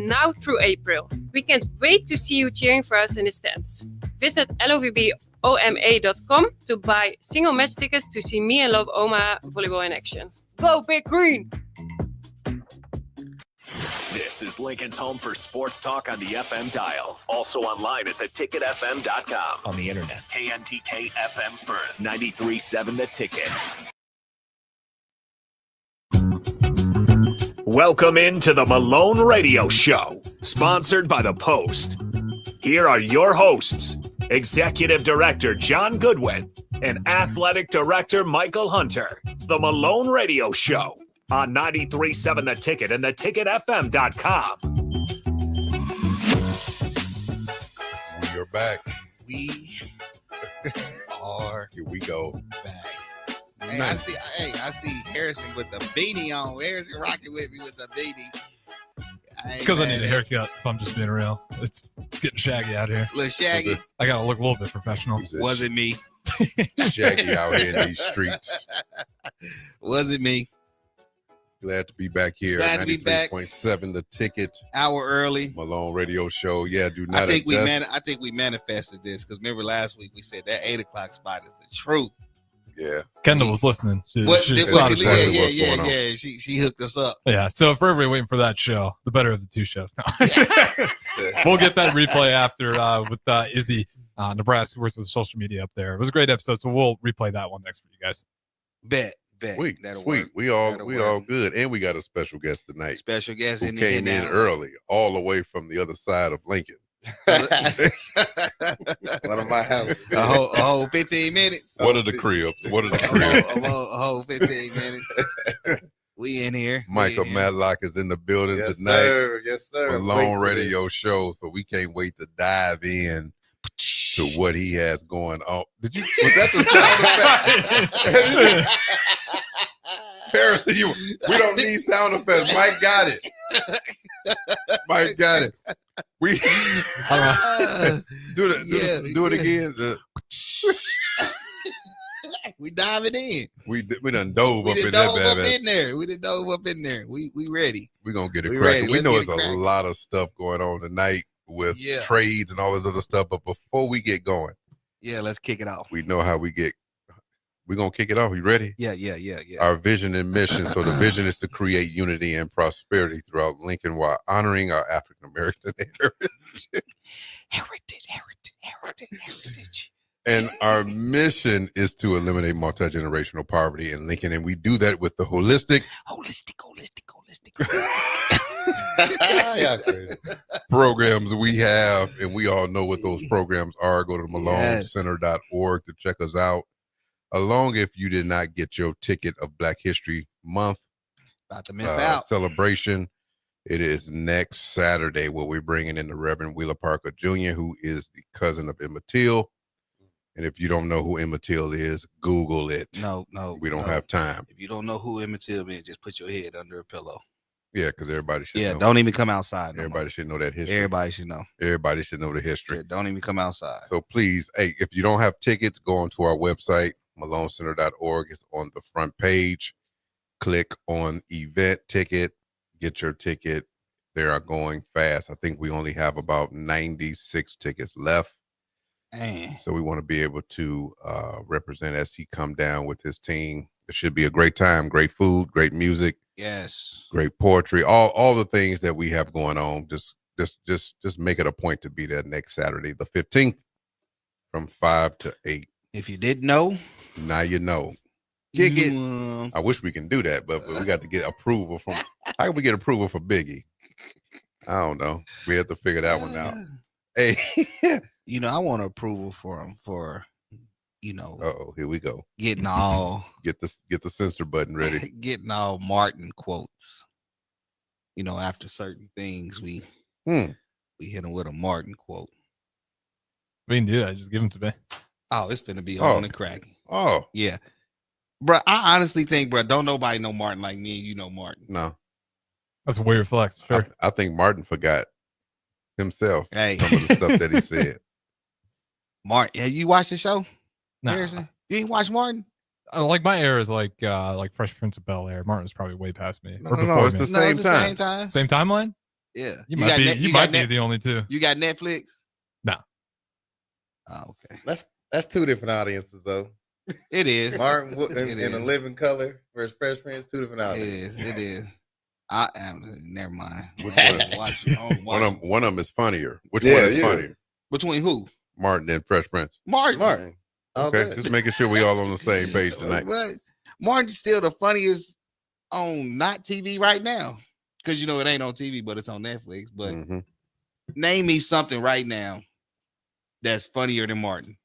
now through April. We can't wait to see you cheering for us in the stands. Visit lovboma.com to buy single match tickets to see me and Love Oma volleyball in action. Go Big Green! This is Lincoln's home for sports talk on the FM dial. Also online at theticketfm.com. On the internet. KNTK FM Firth, 93.7 The Ticket. Welcome into the Malone Radio Show, sponsored by The Post. Here are your hosts, Executive Director John Goodwin and Athletic Director Michael Hunter. The Malone Radio Show on 93.7 The Ticket and theticketfm.com. We are back. We are Here we go. back. Hey, I see Harrison with the beanie on. Harrison rocking with me with the beanie. Because I need a haircut, if I'm just being real. It's getting shaggy out here. Little Shaggy. I got to look a little bit professional. Was it me? Shaggy out here in these streets. Was it me? Glad to be back here. Glad to be back. 93.7 The Ticket. Hour early. Malone Radio Show. Yeah, do not I think we manifested this because remember last week we said that 8 o'clock spot is the truth. Yeah. Kendall was listening. She She exactly what's going on. She hooked us up. Yeah, so for everybody waiting for that show, the better of the two shows. No. We'll get that replay after with Izzy, Nebraska, who works with social media up there. It was a great episode, so we'll replay that one next for you guys. Bet. Sweet. That'll Sweet. work. We all That'll work. good. And we got a special guest tonight Special guest who in came in early, all the way from the other side of Lincoln. One of my houses. a whole 15 minutes. What are the cribs? What are the cribs? A whole 15 minutes. We in here. Michael Matlock is in the building Yes, tonight. sir. Yes, sir. Malone Radio Show, so we can't wait to dive in to what he has going on. Was that the sound effect? Paris, we don't need sound effects. Mike got it. Mike got it. We do it again. We diving in. We done dove up in dove that up bad. in there. We done dove up in there. We ready. We're gonna get it We cracking. ready. We Let's know get it's it a cracking. lot of stuff going on tonight with Yeah. trades and all this other stuff. But before we get going, Yeah, let's kick it off. we know how we get. We're gonna kick it off. You ready? Yeah. Our vision and mission. So the vision is to create unity and prosperity throughout Lincoln while honoring our African American Heritage. And our mission is to eliminate multi-generational poverty in Lincoln. And we do that with the holistic Y'all crazy. programs we have. And we all know what those programs are. Go to malonecenter.org to check us out. Along if you did not get your ticket of Black History Month About to miss out. celebration, it is next Saturday where we're bringing in the Reverend Wheeler Parker Jr., who is the cousin of Emmett Till. And if you don't know who Emmett Till is, Google it. No. We don't have time. If you don't know who Emmett Till is, just put your head under a pillow. Yeah, because everybody should know. Don't even come outside. Everybody should know that history. Everybody should know. Everybody should know the history. Yeah, don't even come outside. So please, hey, if you don't have tickets, go onto our website, malonecenter.org. It's on the front page. Click on event ticket, get your ticket. They are going fast. I think we only have about 96 tickets left. Man. So we want to be able to represent as he come down with his team. It should be a great time, great food, great music, Yes. great poetry, all the things that we have going on. Just make it a point to be there next Saturday, the 15th, from 5 to 8. If you didn't know, Now you know. Kick it. I wish we can do that, but we got to get approval from. How can we get approval for Biggie? I don't know. We have to figure that one out. Hey. I want approval for him for, Here we go. getting all Get the censor button ready. getting all Martin quotes. After certain things, we hit him with a Martin quote. We can do that. Just give them to me. Oh, it's gonna be Oh. on and cracking. Oh, Yeah, bro. I honestly think, bro, don't nobody know Martin like me. And you know Martin. no. That's a weird flex. Sure. I think Martin forgot himself Hey, some of the stuff that he said. Martin, have you watched the show? No. Harrison? You ain't watch Martin? Like my era is like Fresh Prince of Bel-Air. Martin's probably way past me. No, Or no, before it's me. the same it's the time. same time. Same timeline? Yeah. You might be the only two. You got Netflix? No. Oh, okay. That's two different audiences though. It is. Martin It in a is. Living Color versus Fresh Prince, two different audiences. It is. I am. Never mind. Which One one of them is funnier. Which Yeah, one is yeah. funnier? Between who? Martin and Fresh Prince. Martin. All Okay, day. just making sure we all on the same page tonight. But Martin's still the funniest on not TV right now. Because you know it ain't on TV, but it's on Netflix. But Mhm. name me something right now that's funnier than Martin.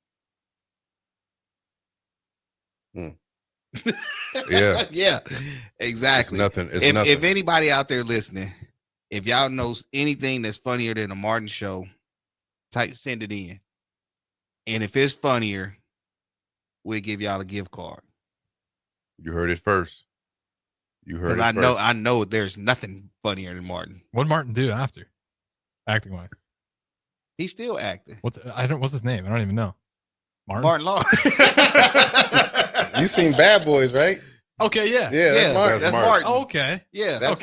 Yeah. Yeah, exactly. It's nothing. It's nothing. If anybody out there listening, if y'all knows anything that's funnier than a Martin show, send it in. And if it's funnier, we'll give y'all a gift card. You heard it first. You heard it Because first. I know there's nothing funnier than Martin. What did Martin do after, acting wise? He's still acting. What's his name? I don't even know. Martin Lawrence. You seen Bad Boys, right? Okay, yeah. Yeah, that's Martin. That's Martin. Oh, okay. Yeah. That's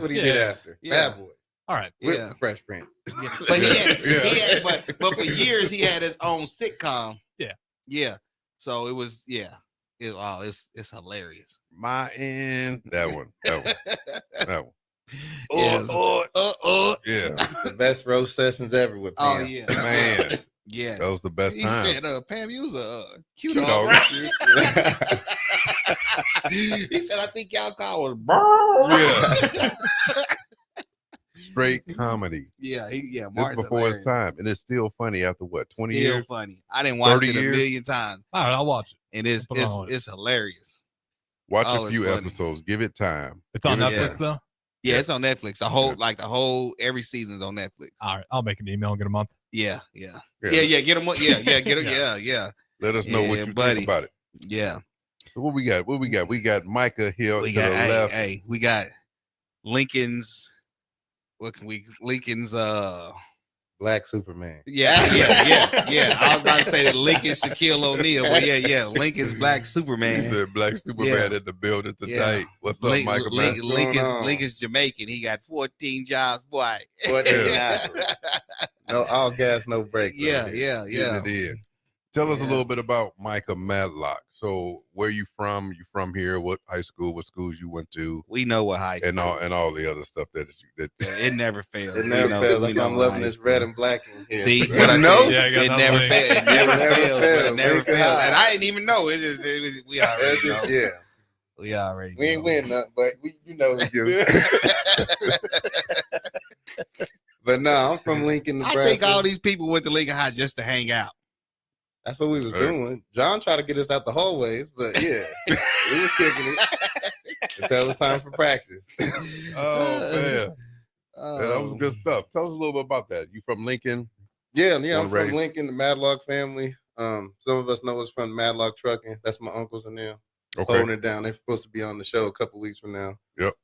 what he did after. Yeah. Bad Boys. All right. With Yeah. the Fresh Prince. Yeah. But but for years he had his own sitcom. Yeah. Yeah. So it was it's hilarious. My end. That one. That one. Yes. Yeah. The best roast sessions ever with Pam. Oh yeah. Man. Yes. That was the best He time. said, Pam, you was a cute Cute dog. dog. He said, I think y'all call was Yeah. Straight comedy. Yeah, This Martin's before hilarious. his time. And it's still funny after what, 20 Still years? funny. I didn't watch 30 it a years? million times, All right, I'll watch it. and it's Put it on. it's hilarious. Watch Oh, a it's few funny. episodes. Give it time. It's on Give it Netflix time. though. Yeah, it's on Netflix. The whole every season's on Netflix. All right, I'll make an email and get a month. Yeah. Yeah. Get them. Yeah, get them. Yeah. Let us know what Yeah, you buddy. think about it. Yeah. So what we got? We got Micah here We to got the left. we got Lincoln's. Lincoln's Black Superman. Yeah. I was about to say that Lincoln's Shaquille O'Neal, but yeah. Lincoln's Black He Superman. said Black Superman in the building tonight. What's up, Micah? Man? Lincoln's Jamaican. He got 14 jobs, boy. No, all gas, no brakes. Yeah. Getting it in. Tell us a little bit about Micah Matlock. So where you from? You from here? What high school? What schools you went to? We know what high school. And all the other stuff that It never fails. It never fails. That's why I'm loving this red and black in here. See, You what I know? tell you, Yeah, I got it that never link. fails. It never It never fails. fails. It never Make it fails. high. And I didn't even know it. We already know. Yeah. We already We ain't know. win nothing, but you know we do. But no, I'm from Lincoln, I Nebraska. think all these people went to Lincoln High just to hang out. That's what we was Right. doing. John tried to get us out the hallways, but yeah, we was kicking it until it was time for practice. Oh man, Yeah, that was good stuff. Tell us a little bit about that. You from Lincoln? Yeah, Born I'm from raised. Lincoln, the Madlock family. Some of us know us from Madlock Trucking. That's my uncles and them Okay. holding it down. They're supposed to be on the show a couple weeks from now. Yep.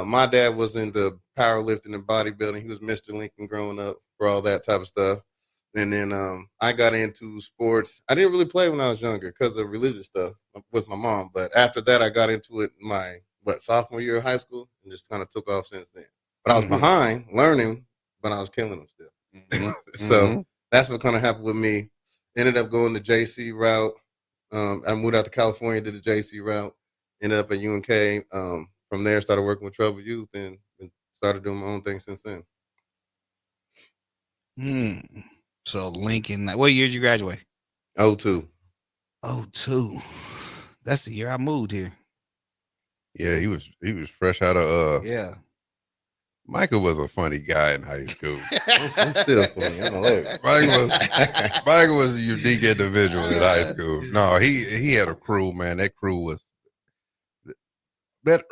My dad was in the powerlifting and bodybuilding. He was Mr. Lincoln growing up for all that type of stuff. And then I got into sports. I didn't really play when I was younger because of religious stuff with my mom. But after that, I got into it my sophomore year of high school and just kind of took off since then. But I was behind learning, but I was killing them still. So that's what kind of happened with me. Ended up going the JC route. I moved out to California, did the JC route. Ended up at UNK. From there, started working with Troubled Youth and started doing my own thing since then. So Lincoln, what year did you graduate? 02. 02. That's the year I moved here. Yeah, he was fresh out of Yeah. Michael was a funny guy in high school. I'm still funny. I'm hilarious. Michael was a unique individual in high school. No, he had a crew, man. That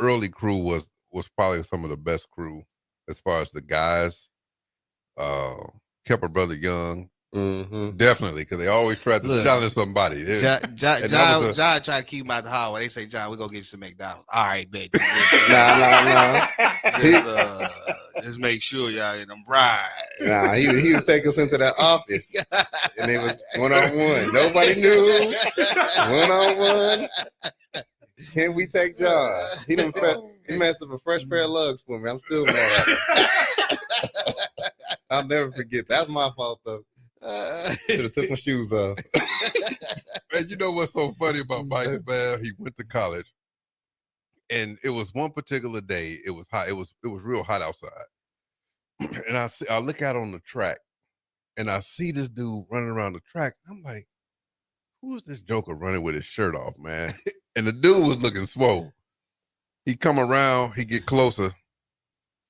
early crew was probably some of the best crew as far as the guys. Kept a brother young, definitely, because they always tried to challenge somebody. John tried to keep him out the hallway. They say, John, we're gonna get you some McDonald's. All right, baby. Nah. Just make sure y'all in them right. Nah, he would take us into that office, and it was 1-on-1. Nobody knew. 1-on-1. Can we take John? He messed up a fresh pair of lugs for me. I'm still mad at him. I'll never forget. That's my fault though. Should have took my shoes off. And you know what's so funny about Mike, man? He went to college, and it was one particular day. It was hot. It was real hot outside. And I look out on the track, and I see this dude running around the track. And I'm like, who is this joker running with his shirt off, man? And the dude was looking swole. He come around, he get closer.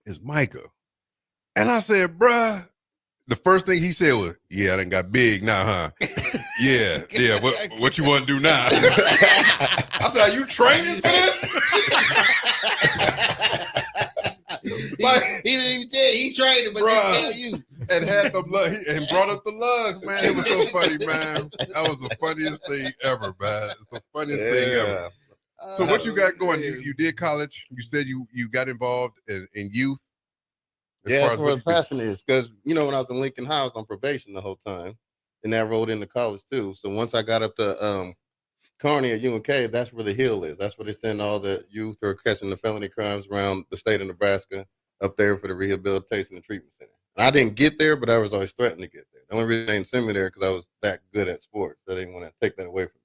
It's Micah. And I said, bruh, the first thing he said was, yeah, I done got big now, huh? Yeah. What you want to do now? I said, are you training for this? He didn't even tell you. He trained, but didn't tell you. And had the and brought up the lugs, man. It was so funny, man. That was the funniest thing ever, man. It's the funniest thing ever. So what you got going? You did college. You said you got involved in youth. That's where the passion is. Because, when I was in Lincoln High, I was on probation the whole time. And that rolled into college, too. So once I got up to Kearney at UNK, that's where the hill is. That's where they send all the youth who are catching the felony crimes around the state of Nebraska up there for the rehabilitation and treatment center. And I didn't get there, but I was always threatened to get there. The only reason they didn't send me there because I was that good at sports. They didn't want to take that away from me.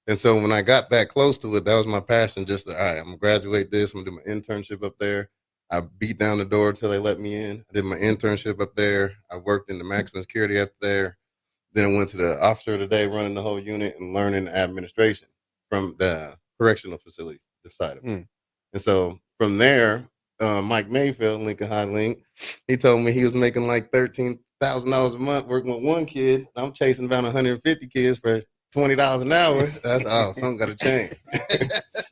And so when I got that close to it, that was my passion. Just all right, I'm going to graduate this. I'm going to do my internship up there. I beat down the door until they let me in. I did my internship up there. I worked in the maximum security up there. Then I went to the officer of the day, running the whole unit and learning administration from the correctional facility side of it. And so from there, Mike Mayfield, Lincoln High Link, he told me he was making like $13,000 a month working with one kid. I'm chasing about 150 kids for $20 an hour. That's something got to change.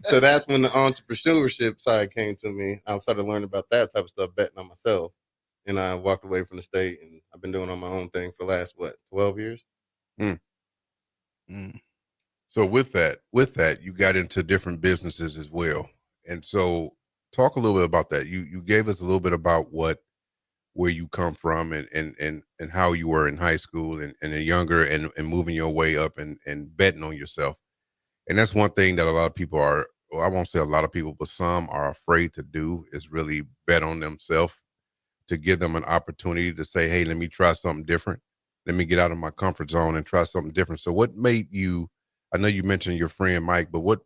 So that's when the entrepreneurship side came to me. I started learning about that type of stuff, betting on myself. And I walked away from the state, and I've been doing on my own thing for the last, 12 years? So with that, you got into different businesses as well. And so talk a little bit about that. You gave us a little bit about where you come from and how you were in high school and younger and moving your way up and betting on yourself. And that's one thing that a lot of people are, well, I won't say a lot of people, but some are afraid to do is really bet on themselves, to give them an opportunity to say, hey, let me try something different. Let me get out of my comfort zone and try something different. So what made you, I know you mentioned your friend Mike, but what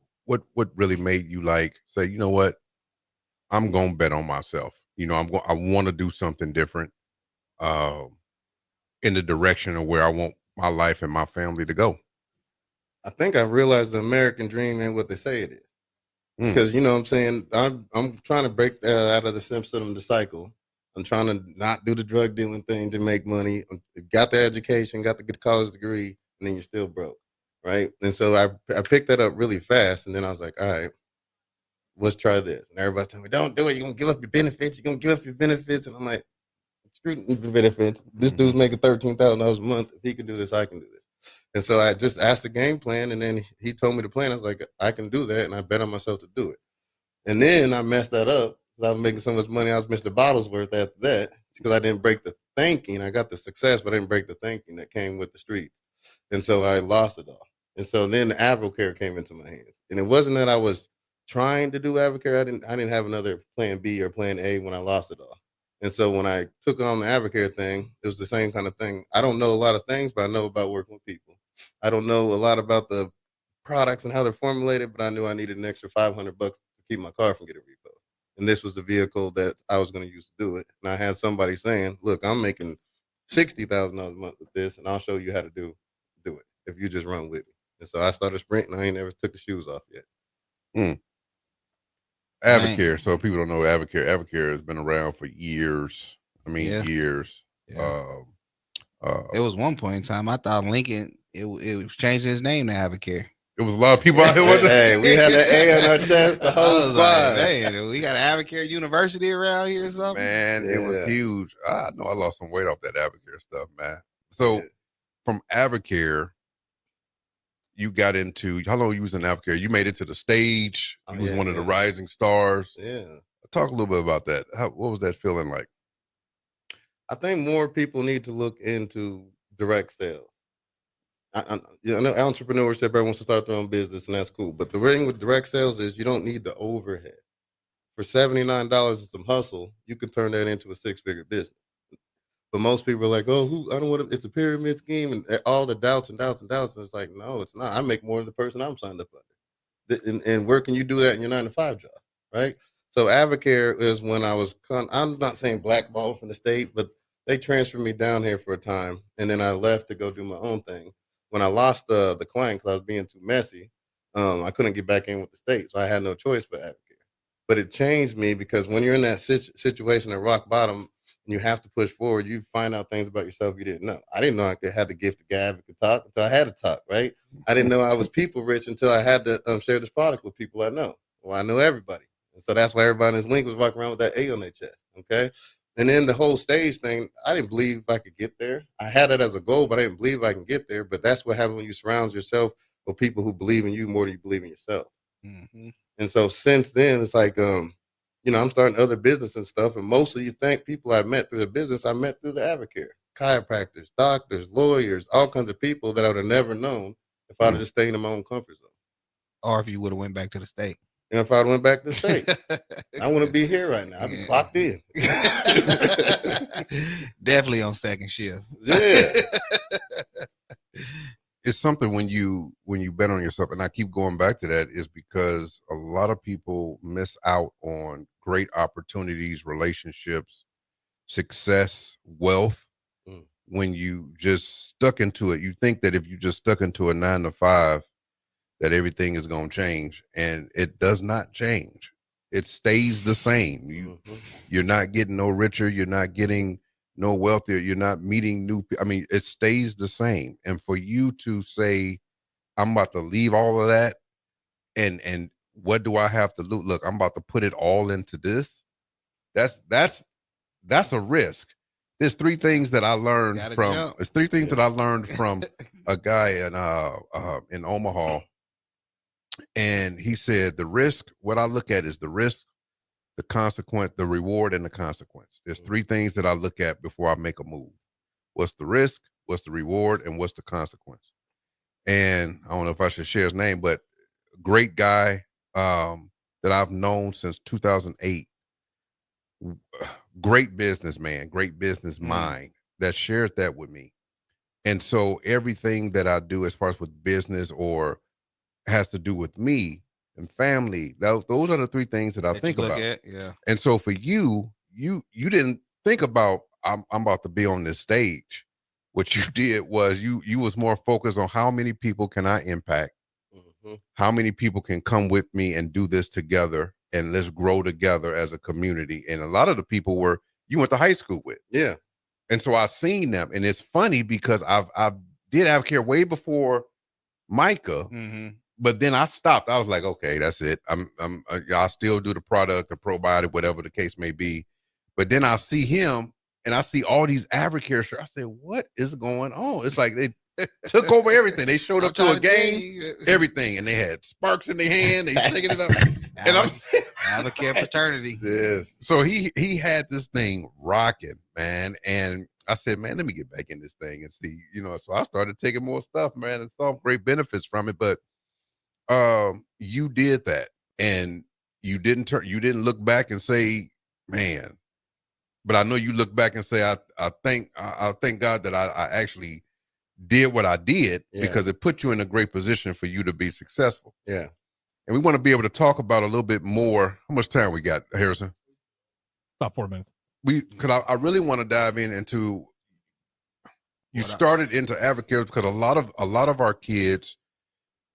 really made you say, you know what, I'm going to bet on myself. I want to do something different in the direction of where I want my life and my family to go. I think I realized the American dream ain't what they say it is. Because, you know what I'm saying, I'm trying to break out of the system of the cycle. I'm trying to not do the drug dealing thing to make money. Got the education, got the good college degree, and then you're still broke, right? And so I picked that up really fast, and then I was like, all right, let's try this. And everybody's telling me, don't do it. You're going to give up your benefits. You're going to give up your benefits. And I'm like, screw the benefits. This dude's making $13,000 a month. If he can do this, I can do this. And so I just asked the game plan, and then he told me the plan. I was like, I can do that, and I bet on myself to do it. And then I messed that up because I was making so much money. I was Mr. Bottlesworth after that because I didn't break the thinking. I got the success, but I didn't break the thinking that came with the streets. And so I lost it all. And so then the AdvoCare came into my hands. And it wasn't that I was trying to do AdvoCare. I didn't have another plan B or plan A when I lost it all. And so when I took on the AdvoCare thing, it was the same kind of thing. I don't know a lot of things, but I know about working with people. I don't know a lot about the products and how they're formulated, but I knew I needed an extra $500 to keep my car from getting repoed. And this was the vehicle that I was going to use to do it. And I had somebody saying, look, I'm making $60,000 a month with this, and I'll show you how to do it if you just run with me. And so I started sprinting. I ain't never took the shoes off yet. AdvoCare. So people don't know AdvoCare. AdvoCare has been around for years. I mean, years. Yeah. It was one point in time I thought Lincoln it was changing his name to AdvoCare. It was a lot of people out here with it. Hey, we had an A on our chest, the whole squad. Hey, we got AdvoCare University around here or something. Man, it was huge. I know I lost some weight off that AdvoCare stuff, man. So from AdvoCare, you got into, how long you was in AdvoCare? You made it to the stage. You was one of the rising stars. Yeah. Talk a little bit about that. What was that feeling like? I think more people need to look into direct sales. I know entrepreneurship, everyone wants to start their own business, and that's cool. But the thing with direct sales is you don't need the overhead. For $79 and some hustle, you can turn that into a 6-figure business. But most people are like, oh, I don't want to, it's a pyramid scheme and all the doubts and doubts and doubts. And it's like, no, it's not. I make more than the person I'm signed up under. And where can you do that in your 9-to-5 job? Right. So Avocare is when I'm not saying blackballed from the state, but they transferred me down here for a time. And then I left to go do my own thing. When I lost the client because I was being too messy, I couldn't get back in with the state. So I had no choice but Avocare. But it changed me because when you're in that situation at rock bottom and you have to push forward, you find out things about yourself you didn't know. I didn't know I could have the gift of gab and could talk until I had to talk, right? I didn't know I was people rich until I had to share this product with people I know. Well, I know everybody. And so that's why everybody in this link was walking around with that A on their chest, okay? And then the whole stage thing, I didn't believe I could get there. I had it as a goal, but I didn't believe I can get there. But that's what happens when you surround yourself with people who believe in you more than you believe in yourself. Mm-hmm. And so since then, it's like, I'm starting other business and stuff. And mostly you think people I met through the business, I met through the Avocare, chiropractors, doctors, lawyers, all kinds of people that I would have never known if I'd have just stayed in my own comfort zone. Or if you would have went back to the state. And if I went back to the state, I wouldn't be here right now. I'd be locked in. Definitely on second shift. Yeah. It's something when you bet on yourself, and I keep going back to that, is because a lot of people miss out on great opportunities, relationships, success, wealth, when you just stuck into it. You think that if you just stuck into a 9-to-5, that everything is going to change, and it does not change. It stays the same. You're not getting no richer. You're not getting no wealthier. You're not meeting new people. I mean, it stays the same. And for you to say, I'm about to leave all of that, and what do I have to lose? Look, I'm about to put it all into this. That's a risk. There's three things that I learned from. There's three things that I learned from a guy in Omaha, and he said the risk. What I look at is the risk, the consequence, the reward, and the consequence. There's three things that I look at before I make a move. What's the risk? What's the reward? And what's the consequence? And I don't know if I should share his name, but great guy that I've known since 2008. Great businessman, great business mind that shared that with me. And so everything that I do as far as with business or has to do with me and family, those are the three things that I think about. Yeah. And so for you didn't think about I'm about to be on this stage. What you did was you was more focused on how many people can I impact, how many people can come with me and do this together, and let's grow together as a community. And a lot of the people you went to high school with. Yeah. And so I've seen them, and it's funny because I did Avocare way before Micah. But then I stopped. I was like, okay, that's it. I still do the product, the probiotic, whatever the case may be. But then I see him and I see all these Avocare shirts. I said, what is going on? It's like they took over everything. They showed up to a game, everything, and they had sparks in their hand. They shaking it up. And I'm Avocare fraternity. Yes. So he had this thing rocking, man. And I said, man, let me get back in this thing and see, so I started taking more stuff, man, and saw great benefits from it. But you did that, and you didn't look back and say, man, but I know you look back and say, I thank God that I actually did what I did, because it put you in a great position for you to be successful. Yeah. And we want to be able to talk about a little bit more. How much time we got, Harrison? About 4 minutes. Because I really want to dive into, you started into Avocare because a lot of our kids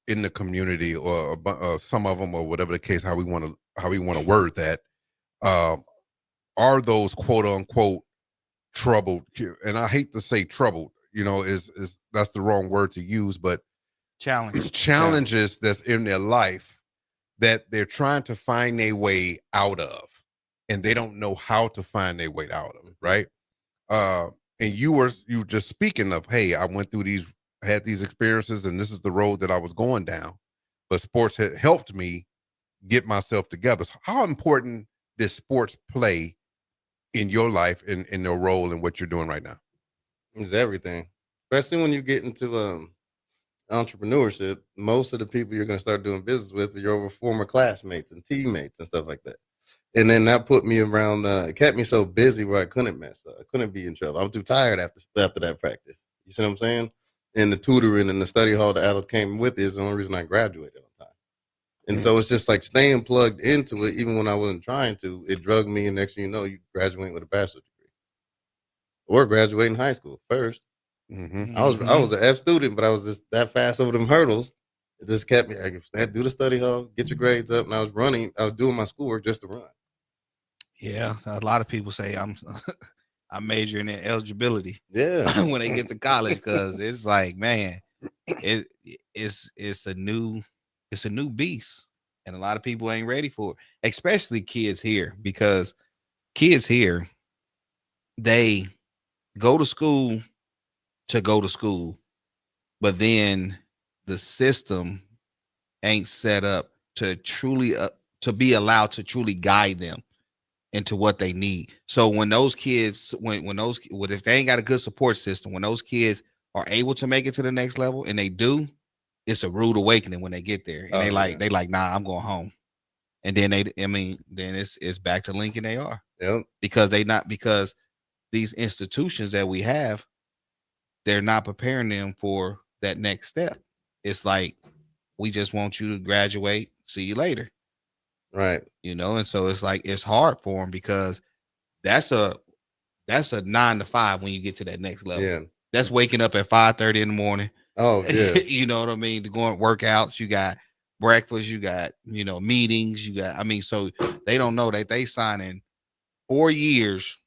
in the community, or some of them, or whatever the case, how we want to word that, are those quote unquote troubled, and I hate to say troubled, is that's the wrong word to use, but challenges that's in their life that they're trying to find their way out of, and they don't know how to find their way out of it, right? And you were just speaking of, hey, I went through had these experiences, and this is the road that I was going down, but sports had helped me get myself together. So how important does sports play in your life, in your role, and what you're doing right now? It's everything, especially when you get into entrepreneurship. Most of the people you're going to start doing business with are your former classmates and teammates and stuff like that. And then that put me around. It kept me so busy where I couldn't mess up. I couldn't be in trouble. I was too tired after that practice. You see what I'm saying? And the tutoring and the study hall that Adel came with is the only reason I graduated on time. And so it's just like staying plugged into it, even when I wasn't trying to. It drugged me, and next thing you know, you graduate with a bachelor's degree or graduating high school first. I was an F student, but I was just that fast over them hurdles. It just kept me. I could do the study hall, get your grades up, and I was doing my schoolwork just to run. Yeah, a lot of people say I'm majoring in eligibility. Yeah, when they get to college, because it's like, man, it's a new beast, and a lot of people ain't ready for it, especially kids here, because kids here, they go to school, but then the system ain't set up to truly to be allowed to truly guide them into what they need. So when those kids, if they ain't got a good support system, when those kids are able to make it to the next level, and they do, it's a rude awakening when they get there, and they like, nah, I'm going home. And then then it's back to Lincoln AR. Yep. Because these institutions that we have, they're not preparing them for that next step. It's like, we just want you to graduate, see you later. Right. And so it's like, it's hard for them, because that's a 9 to 5 when you get to that next level. Yeah. That's waking up at 5:30 in the morning. Oh, yeah. You know what I mean? To go on workouts, you got breakfast, you got, meetings, so they don't know that they signing 4 years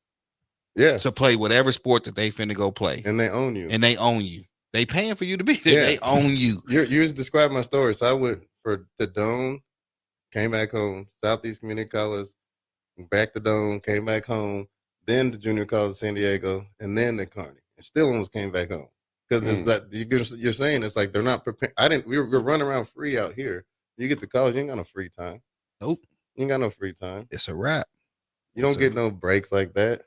to play whatever sport that they finna go play. And they own you. They paying for you to be there. Yeah. They own you. You described my story. So I went for the Dome, came back home, Southeast Community College, back to Dome, came back home, then the Junior College of San Diego, and then the Kearney. And still almost came back home. Because it's that you're saying, it's like they're not prepared. We're running around free out here. You get to college, you ain't got no free time. Nope. You ain't got no free time. It's a wrap. You don't get no breaks like that.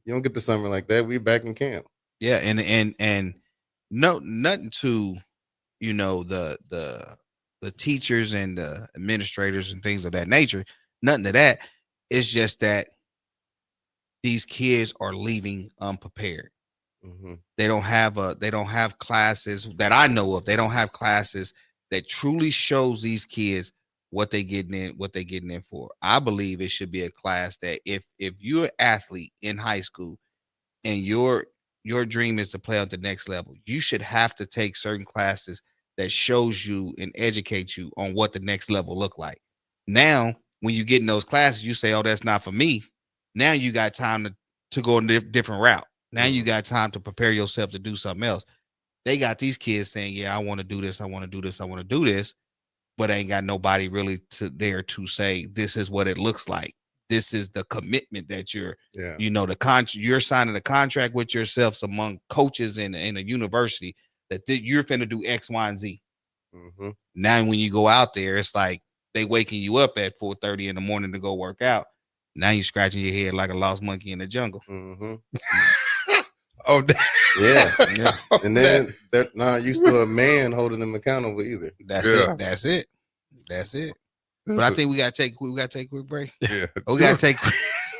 You don't get the summer like that. We back in camp. Yeah, and no, nothing to, the teachers and the administrators and things of that nature. Nothing to that. It's just that these kids are leaving unprepared. Mm-hmm. They don't have classes that I know of. They don't have classes that truly shows these kids what they getting in for. I believe it should be a class that if you're an athlete in high school and your dream is to play at the next level, you should have to take certain classes that shows you and educate you on what the next level look like. Now, when you get in those classes, you say, oh, that's not for me. Now you got time to go a different route. Now you got time to prepare yourself to do something else. They got these kids saying, yeah, I want to do this. I want to do this. I want to do this. But ain't got nobody really there to say, this is what it looks like. This is the commitment that you're signing a contract with yourselves among coaches in a university that you're finna do X, Y, and Z. Mm-hmm. Now, when you go out there, it's like they waking you up at 4:30 in the morning to go work out. Now you're scratching your head like a lost monkey in the jungle. Mm-hmm. Oh, yeah. And then they're not used to a man holding them accountable either. That's it. But I think we gotta take a quick break. Yeah. We gotta take.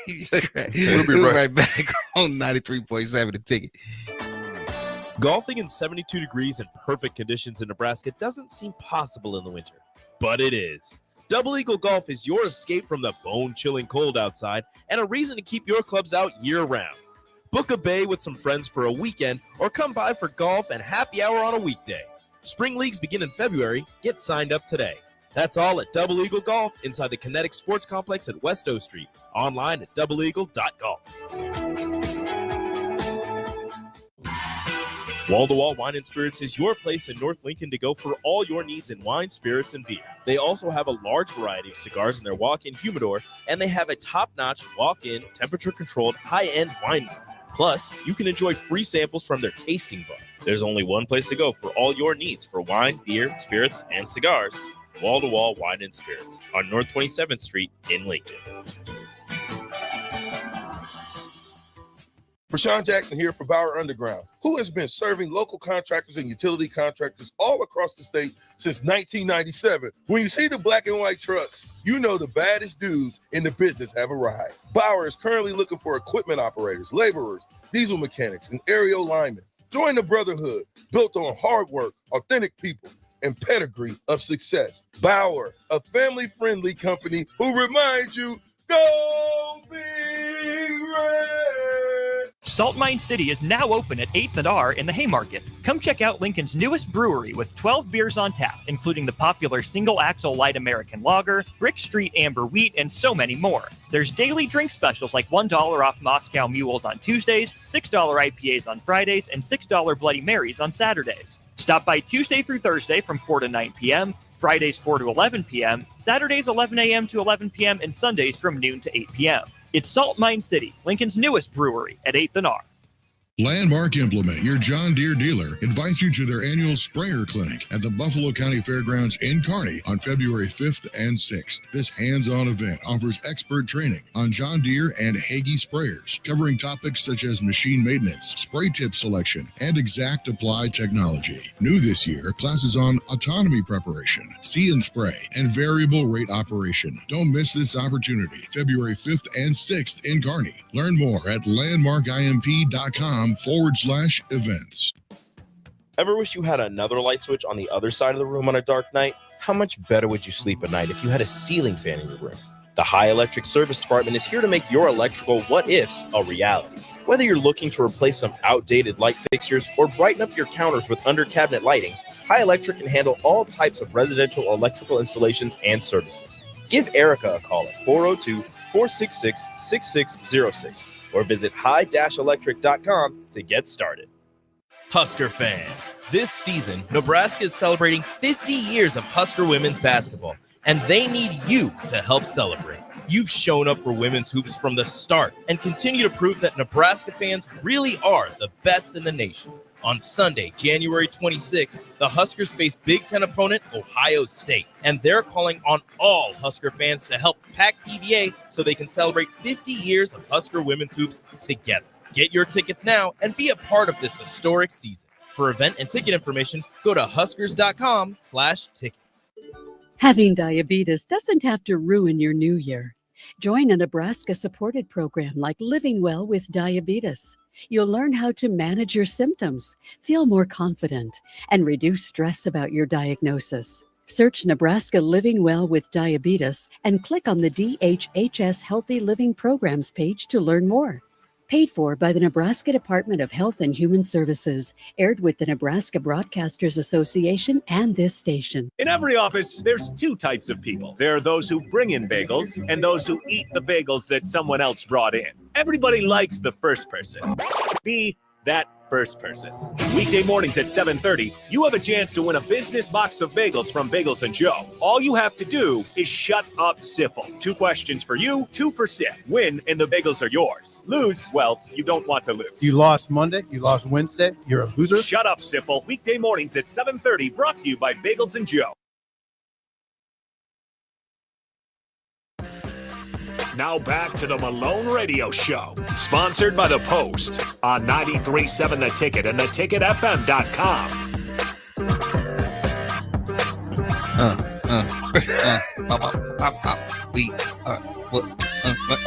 We'll be right back on 93.7 The Ticket. Golfing in 72 degrees and perfect conditions in Nebraska doesn't seem possible in the winter, but it is. Double Eagle Golf is your escape from the bone-chilling cold outside and a reason to keep your clubs out year-round. Book a bay with some friends for a weekend or come by for golf and happy hour on a weekday. Spring leagues begin in February. Get signed up today. That's all at Double Eagle Golf inside the Kinetic Sports Complex at West O Street. Online at doubleeagle.golf. Wall-to-Wall Wine and Spirits is your place in North Lincoln to go for all your needs in wine, spirits, and beer. They also have a large variety of cigars in their walk-in humidor, and they have a top-notch walk-in, temperature-controlled, high-end wine bar. Plus, you can enjoy free samples from their tasting bar. There's only one place to go for all your needs for wine, beer, spirits, and cigars. Wall-to-Wall Wine and Spirits on North 27th Street in Lincoln. Rashawn Jackson here for Bauer Underground, who has been serving local contractors and utility contractors all across the state since 1997. When you see the black and white trucks, you know the baddest dudes in the business have arrived. Bauer is currently looking for equipment operators, laborers, diesel mechanics, and aerial linemen. Join the brotherhood built on hard work, authentic people, and pedigree of success. Bauer, a family-friendly company who reminds you, go Big Red! Salt Mine City is now open at 8th and R in the Haymarket. Come check out Lincoln's newest brewery with 12 beers on tap, including the popular Single Axle Light American Lager, Brick Street Amber Wheat, and so many more. There's daily drink specials like $1 off Moscow Mules on Tuesdays, $6 IPAs on Fridays, and $6 Bloody Marys on Saturdays. Stop by Tuesday through Thursday from 4 to 9 p.m., Fridays 4 to 11 p.m., Saturdays 11 a.m. to 11 p.m., and Sundays from noon to 8 p.m. It's Salt Mine City, Lincoln's newest brewery at 8th and R. Landmark Implement, your John Deere dealer, invites you to their annual sprayer clinic at the Buffalo County Fairgrounds in Kearney on February 5th and 6th. This hands-on event offers expert training on John Deere and Hagie sprayers, covering topics such as machine maintenance, spray tip selection, and exact apply technology. New this year, classes on autonomy preparation, see and spray, and variable rate operation. Don't miss this opportunity, February 5th and 6th in Kearney. Learn more at landmarkimp.com/events. Ever wish you had another light switch on the other side of the room on a dark night? How much better would you sleep at night if you had a ceiling fan in your room? The High Electric Service Department is here to make your electrical what-ifs a reality. Whether you're looking to replace some outdated light fixtures or brighten up your counters with under-cabinet lighting, High Electric can handle all types of residential electrical installations and services. Give Erica a call at 402-466-6606 or visit high-electric.com to get started. Husker fans, this season, Nebraska is celebrating 50 years of Husker women's basketball, and they need you to help celebrate. You've shown up for women's hoops from the start and continue to prove that Nebraska fans really are the best in the nation. On Sunday, January 26th, the Huskers face Big Ten opponent Ohio State, and they're calling on all Husker fans to help pack PVA so they can celebrate 50 years of Husker women's hoops together. Get your tickets now and be a part of this historic season. For event and ticket information, go to huskers.com/tickets. Having diabetes doesn't have to ruin your new year. Join a Nebraska-supported program like Living Well with Diabetes. You'll learn how to manage your symptoms, feel more confident, and reduce stress about your diagnosis. Search Nebraska Living Well with Diabetes and click on the DHHS Healthy Living Programs page to learn more. Paid for by the Nebraska Department of Health and Human Services, aired with the Nebraska Broadcasters Association and this station. In every office, there's two types of people. There are those who bring in bagels and those who eat the bagels that someone else brought in. Everybody likes the first person. Be that first person. Weekday mornings at 7:30, you have a chance to win a business box of bagels from Bagels & Joe. All you have to do is shut up, Sipple. 2 questions for you, 2 for Sip. Win, and the bagels are yours. Lose, well, you don't want to lose. You lost Monday, you lost Wednesday, you're a loser. Shut up, Sipple. Weekday mornings at 7:30, brought to you by Bagels & Joe. Now back to the Malone Radio Show, sponsored by The Post on 93.7 The Ticket and theticketfm.com.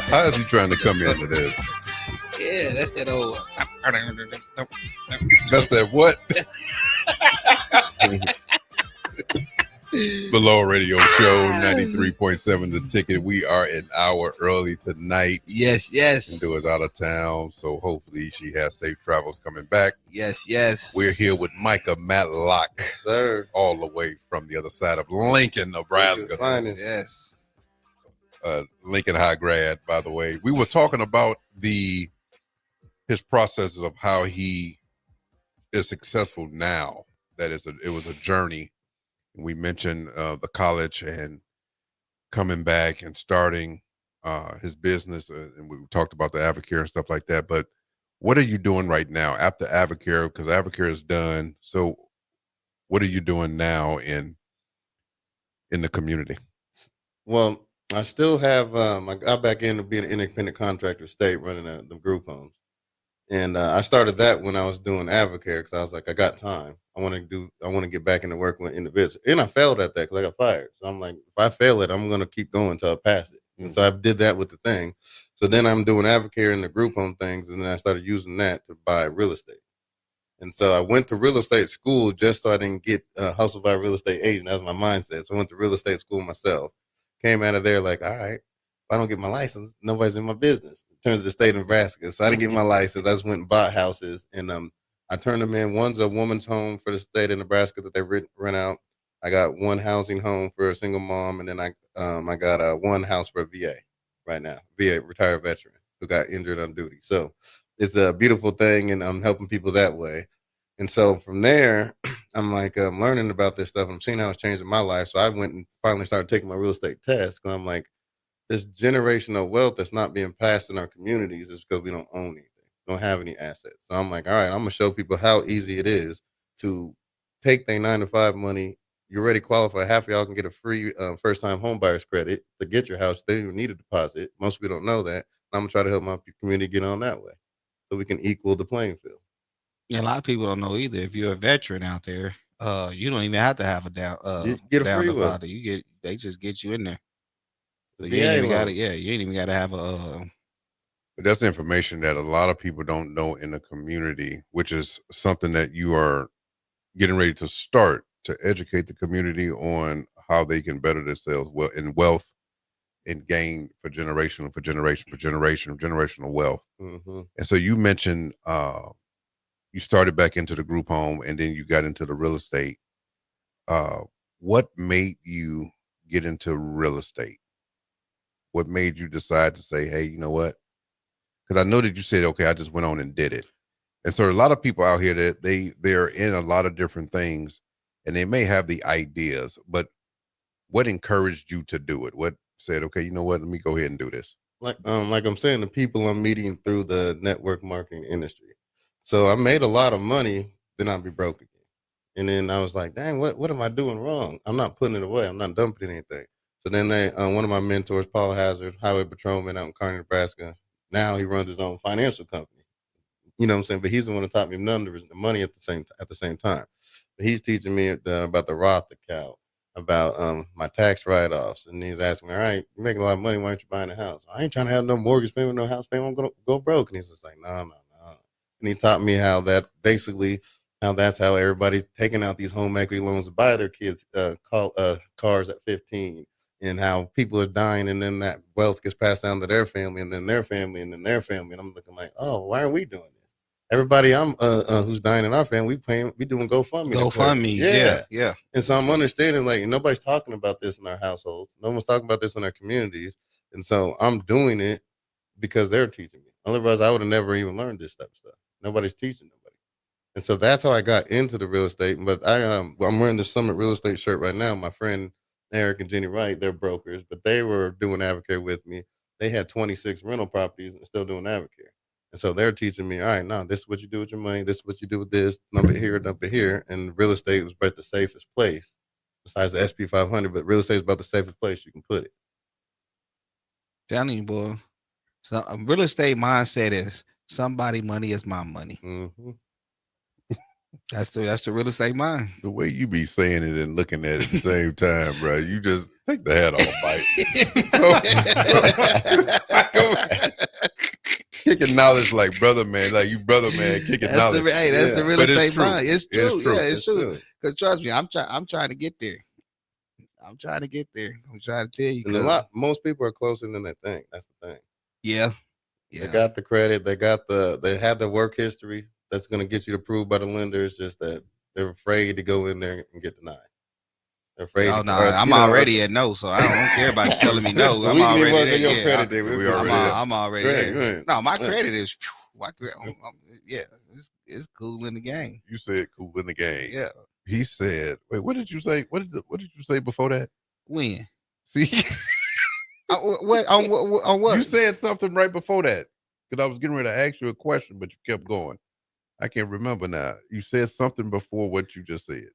How is he trying to come into this? Yeah, that's that old. That's that what? Malone Radio Show, 93.7 The Ticket. We are an hour early tonight. Yes. Indu is out of town, so hopefully she has safe travels coming back. Yes. We're here with Micah Matlock, Sir. all the way from the other side of Lincoln, Nebraska. Yes. Lincoln High grad, by the way. We were talking about his processes of how he is successful now. That it was a journey. We mentioned the college and coming back and starting his business, and we talked about the Avocare and stuff like that. But what are you doing right now after Avocare? Because Avocare is done. So what are you doing now in the community? Well, I still have, I got back into being an independent contractor state running the group homes. And I started that when I was doing Advocare because I was like, I got time. I want to get back into working with individuals. And I failed at that because I got fired. So I'm like, if I fail it, I'm going to keep going until I pass it. And so I did that with the thing. So then I'm doing Advocare and the group home things. And then I started using that to buy real estate. And so I went to real estate school just so I didn't get hustled by a real estate agent. That was my mindset. So I went to real estate school myself. Came out of there like, all right, if I don't get my license, nobody's in my business in terms of the state of Nebraska. So I didn't get my license. I just went and bought houses. And I turned them in. One's a woman's home for the state of Nebraska that they rent out. I got one housing home for a single mom. And then I got one house for a VA right now, VA retired veteran who got injured on duty. So it's a beautiful thing, and I'm helping people that way. And so from there, I'm like learning about this stuff. I'm seeing how it's changing my life. So I went and finally started taking my real estate test. Because I'm like, this generational wealth that's not being passed in our communities is because we don't own anything, don't have any assets. So I'm like, all right, I'm gonna show people how easy it is to take their 9-to-5 money. You're already qualified. Half of y'all can get a free first-time home buyer's credit to get your house. They don't even need a deposit. Most people don't know that. I'm gonna try to help my community get on that way, so we can equal the playing field. Yeah, a lot of people don't know either. If you're a veteran out there, you don't even have to have a down get a down free one. deposit. They just get you in there. So you VA ain't even loan. gotta, you ain't even gotta have a But that's information that a lot of people don't know in the community, which is something that you are getting ready to start to educate the community on how they can better themselves in wealth and gain for generation, generational wealth. Mm-hmm. And so you mentioned you started back into the group home and then you got into the real estate. What made you get into real estate? What made you decide to say, hey, you know what? Because I know that you said, okay, I just went on and did it. And so a lot of people out here that they're in a lot of different things and they may have the ideas, but what encouraged you to do it? What said, okay, you know what, let me go ahead and do this? Like I'm saying, the people I'm meeting through the network marketing industry. So I made a lot of money, then I'd be broke again. And then I was like, dang, what am I doing wrong? I'm not putting it away. I'm not dumping anything. So then one of my mentors, Paul Hazard, highway patrolman out in Kearney, Nebraska. Now he runs his own financial company. You know what I'm saying? But he's the one that taught me numbers and money at the same time. But he's teaching me about the Roth account, about my tax write-offs. And he's asking me, all right, you're making a lot of money. Why aren't you buying a house? I ain't trying to have no mortgage payment, no house payment. I'm going to go broke. And he's just like, no. And he taught me how that's how everybody's taking out these home equity loans to buy their kids cars at 15, and how people are dying, and then that wealth gets passed down to their family, and then their family, and then their family. And I'm looking like, oh, why are we doing this? Everybody who's dying in our family, we doing GoFundMe. Yeah. And so I'm understanding, like, nobody's talking about this in our households. No one's talking about this in our communities. And so I'm doing it because they're teaching me. Otherwise, I would have never even learned this type of stuff. Nobody's teaching nobody. And so that's how I got into the real estate. But I'm wearing the Summit Real Estate shirt right now. My friend Eric and Jenny Wright, they're brokers, but they were doing Advocare with me. They had 26 rental properties and still doing Advocare. And so they're teaching me, all right, now this is what you do with your money. This is what you do with this. Dump it here, dump it here. And real estate was about the safest place besides the SP 500, but real estate is about the safest place you can put it. Telling you, boy. So a real estate mindset is somebody money is my money. Mm-hmm. That's the real estate mind. The way you be saying it and looking at it at the same time, bro, you just take the hat off, Mike. Kicking knowledge like brother man, kicking knowledge. That's the real estate mind. It's true. It's true. Because trust me, I'm trying to get there. I'm trying to get there. I'm trying to tell you. And most people are closer than they think. That's the thing. Yeah. They got the credit. They have the work history that's going to get you approved by the lender. It's just that they're afraid to go in there and get denied. They're afraid. Oh no, I'm already at no, so I don't care about you telling me no. I'm already there. I'm already there. No, my credit is. It's cool in the game. You said cool in the game. Yeah. He said, "Wait, what did you say? What did you say before that? When? See, on what? You said something right before that because I was getting ready to ask you a question, but you kept going. I can't remember now. You said something before what you just said.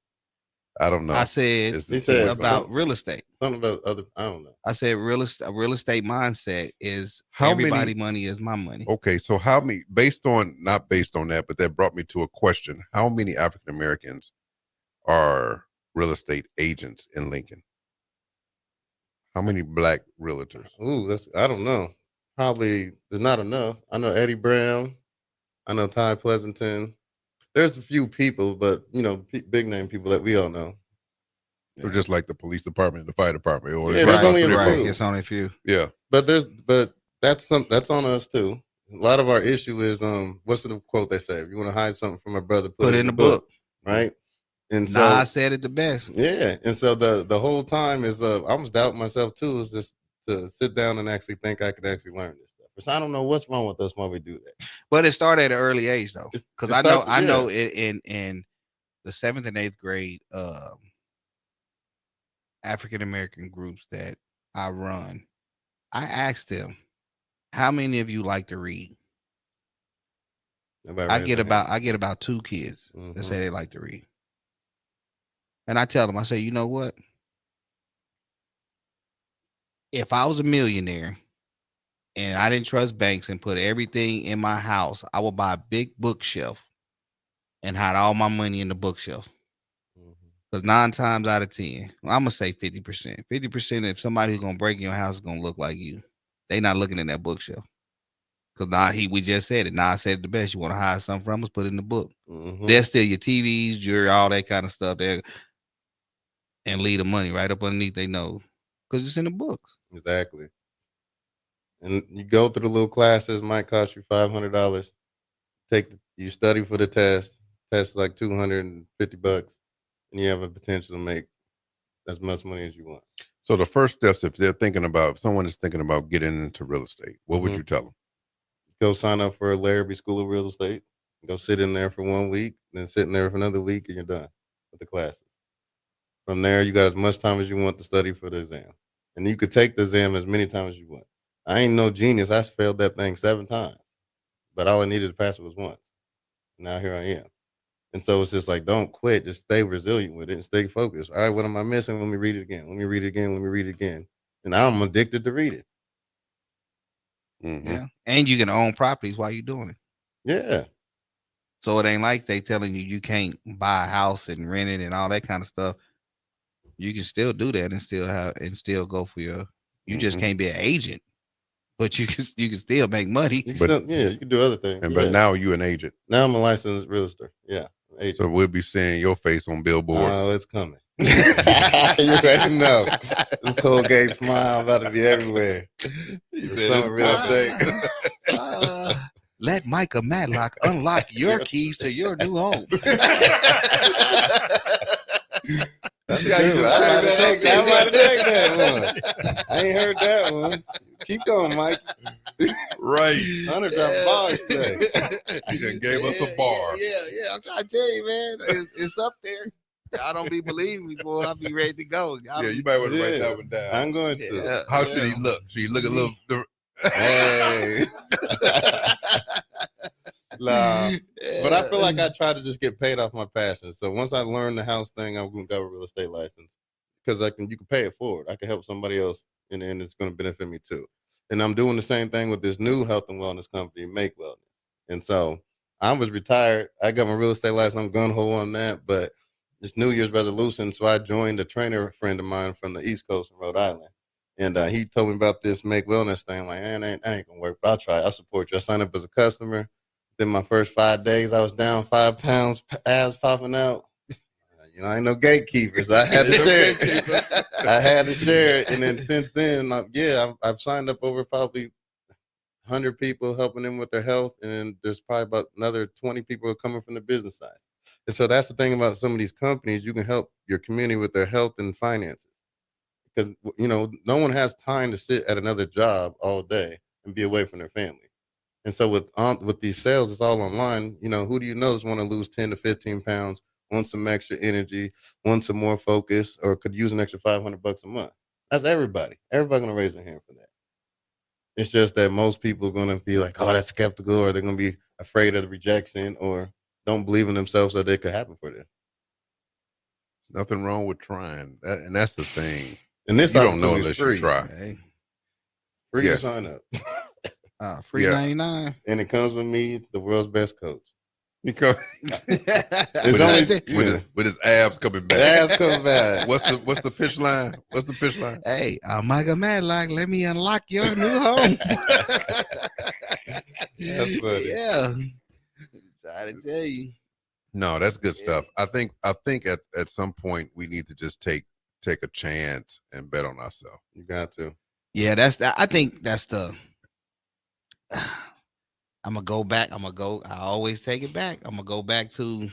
I don't know. I said It's He the said same. about real estate. something about other. I don't know. I said real estate mindset is How everybody many- money is my money. Okay, so how many, not based on that, but that brought me to a question. How many African Americans are real estate agents in Lincoln? How many black realtors? Ooh, I don't know. Probably there's not enough. I know Eddie Brown. I know Ty Pleasanton. There's a few people, but big name people that we all know. So just like the police department, the fire department, or Yeah, there's only a Right. few. It's only a few. yeah. But that's on us too. A lot of our issue is what's the quote they say? If you want to hide something from a brother, put it in the book, right? And so Nas said it the best. yeah, and so the whole time is I was doubting myself too. Is just to sit down and actually think I could actually learn this stuff. Because I don't know what's wrong with us when we do that. But it started at an early age though, because It I know starts- in the 7th and 8th grade African American groups that I run, I asked them, how many of you like to read? Nobody I raised get their hand. about 2 kids that Mhm. say they like to read. And I tell them, I say, you know what? If I was a millionaire and I didn't trust banks and put everything in my house, I would buy a big bookshelf and hide all my money in the bookshelf. Because 9 times out of 10, I'm gonna say 50%. 50%, if somebody who's gonna break in your house is gonna look like you, they not looking in that bookshelf. Because we just said it. I said it the best. You want to hide something from us, put it in the book. Mhm. They'll steal your TVs, jewelry, all that kind of stuff there, and leave the money right up underneath their nose because it's in the books. Exactly. And you go through the little classes, might cost you $500. You study for the test. Test is like $250, and you have a potential to make as much money as you want. So the first steps, if someone is thinking about getting into real estate, what would Mhm. you tell them? Go sign up for a Larrabee School of Real Estate. Go sit in there for 1 week, then sit in there for another week, and you're done with the classes. From there, you got as much time as you want to study for the exam. And you could take the exam as many times as you want. I ain't no genius. I failed that thing 7 times. But all I needed to pass it was once. Now here I am. And so it's just like, don't quit. Just stay resilient with it and stay focused. All right, what am I missing? Let me read it again. Let me read it again. Let me read it again. And I'm addicted to read it. Mhm. Yeah. And you can own properties while you're doing it. Yeah. So it ain't like they telling you can't buy a house and rent it and all that kind of stuff. You can still do that and still go for your. You just can't be an agent, but you can still make money. You can do other things. But now you're an agent. Now I'm a licensed realtor. Yeah. Agent. So we'll be seeing your face on billboards. Oh, it's coming. You already know. The Colgate smile about to be everywhere. Some real estate. Let Micah Matlock unlock your keys to your new home. That's good. I might take that one. I ain't heard that one. Keep going, Mike. Right. Hunter dropped bars today. He done gave us a bar. Yeah. I'm trying to tell you, man. It's up there. Y'all don't be believing me, boy. I'll be ready to go. You might want to write that one down. I'm going to. Yeah. How should he look? Should he look a little different? Hey. Nah. But I feel like I try to just get paid off my passion. So once I learn the house thing, I'm going to go a real estate license because you can pay it forward. I can help somebody else, and it's going to benefit me too. And I'm doing the same thing with this new health and wellness company, Make Wellness. And so I was retired. I got my real estate license. I'm gun ho on that, but it's New Year's resolution. So I joined a trainer friend of mine from the East Coast in Rhode Island. And he told me about this Make Wellness thing. I'm like, that ain't gonna work, but I'll try. I'll support you. I signed up as a customer. Then my first 5 days, I was down 5 pounds, abs popping out. I ain't no gatekeeper, so I had to share it. I had to share it. And then since then, I've signed up over probably 100 people, helping them with their health. And then there's probably about another 20 people coming from the business side. And so that's the thing about some of these companies. You can help your community with their health and finances. Because, no one has time to sit at another job all day and be away from their family. And so with these sales, it's all online. Who do you know is want to lose 10 to 15 pounds, want some extra energy, want some more focus, or could use an extra $500 a month? That's everybody. Everybody's going to raise their hand for that. It's just that most people are going to be like, oh, that's skeptical, or they're going to be afraid of the rejection, or don't believe in themselves that it could happen for them. Nothing wrong with trying, and that's the thing. And this You don't know opportunity is unless you free. try. Hey, Free Yeah. to sign up. free Yeah. 99. And it comes with me, the world's best coach. Because It's only with his abs coming back. The abs come back. What's the pitch line? What's the pitch line? Hey, I'm Michael Madlock. Let me unlock your new home. That's funny. Yeah. Try to tell you. No, that's good stuff. I think at some point we need to just take a chance and bet on ourselves. You got to. Yeah, I think that's the I'm gonna go back. I always take it back. I'm gonna go back to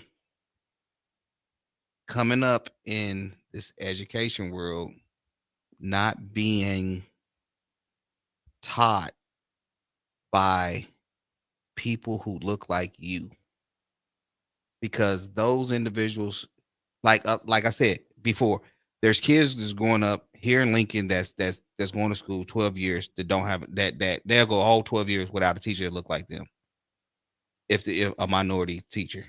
coming up in this education world, not being taught by people who look like you, because those individuals, like I said before, there's kids that's going up here in Lincoln that's going to school 12 years that don't have that they'll go all 12 years without a teacher that look like them, if a minority teacher.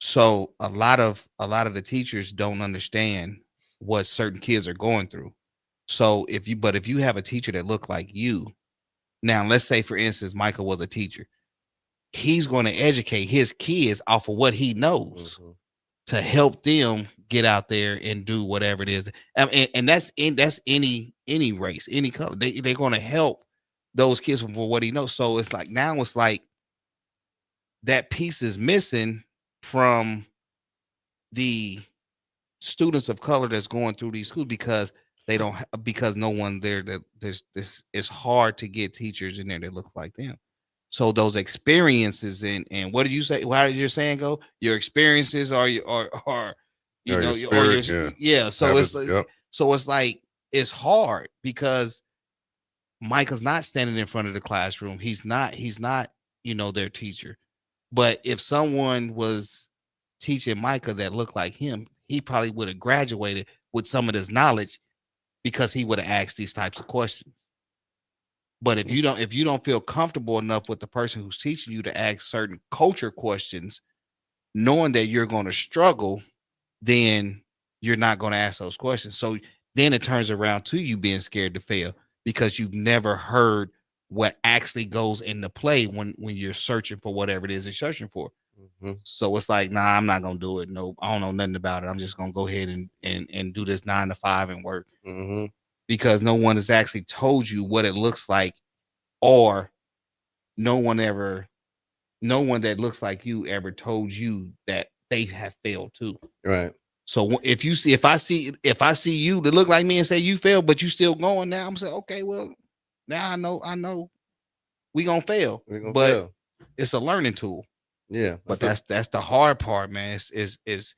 So a lot of the teachers don't understand what certain kids are going through. So if you have a teacher that look like you, now let's say for instance Michael was a teacher, he's going to educate his kids off of what he knows to help them get out there and do whatever it is. And that's any race, any color. They're going to help those kids for what he knows. So it's like now it's like that piece is missing from the students of color that's going through these schools because because no one there that there's this. It's hard to get teachers in there that look like them. So those experiences and what did you say? How did your saying go? Your experiences are yeah. So it's like it's hard because Michael's not standing in front of the classroom. He's not their teacher. But if someone was teaching Micah that looked like him, he probably would have graduated with some of this knowledge because he would have asked these types of questions. But if you don't feel comfortable enough with the person who's teaching you to ask certain culture questions, knowing that you're going to struggle, then you're not going to ask those questions. So then it turns around to you being scared to fail because you've never heard what actually goes into play when you're searching for whatever it is you're searching for. So it's like, nah, I'm not going to do it. No, I don't know nothing about it. I'm just going to go ahead and do this 9 to 5 and work. Because no one has actually told you what it looks like, or no one that looks like you ever told you that they have failed too. Right. So if I see you that look like me and say you failed, but you still going now, I'm saying, okay, well, now I know we gonna fail. It's a learning tool. Yeah. But that's the hard part, man. Is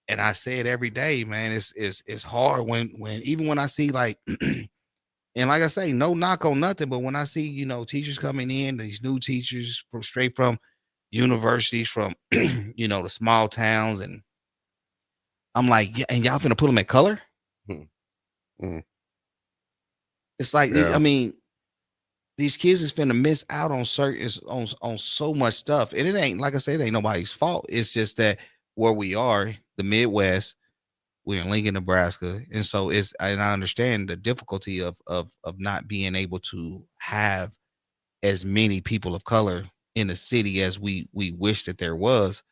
and I say it every day, man. It's hard when even when I see like, and like I say, no knock on nothing, but when I see teachers coming in, these new teachers straight from universities, from the small towns, and I'm like, yeah, and y'all finna put them at color. It's like, I mean, these kids is finna miss out on on so much stuff, and it ain't, like I said, it ain't nobody's fault. It's just that where we are, the Midwest, we're in Lincoln, Nebraska, and so and I understand the difficulty of not being able to have as many people of color in the city as we wish that there was,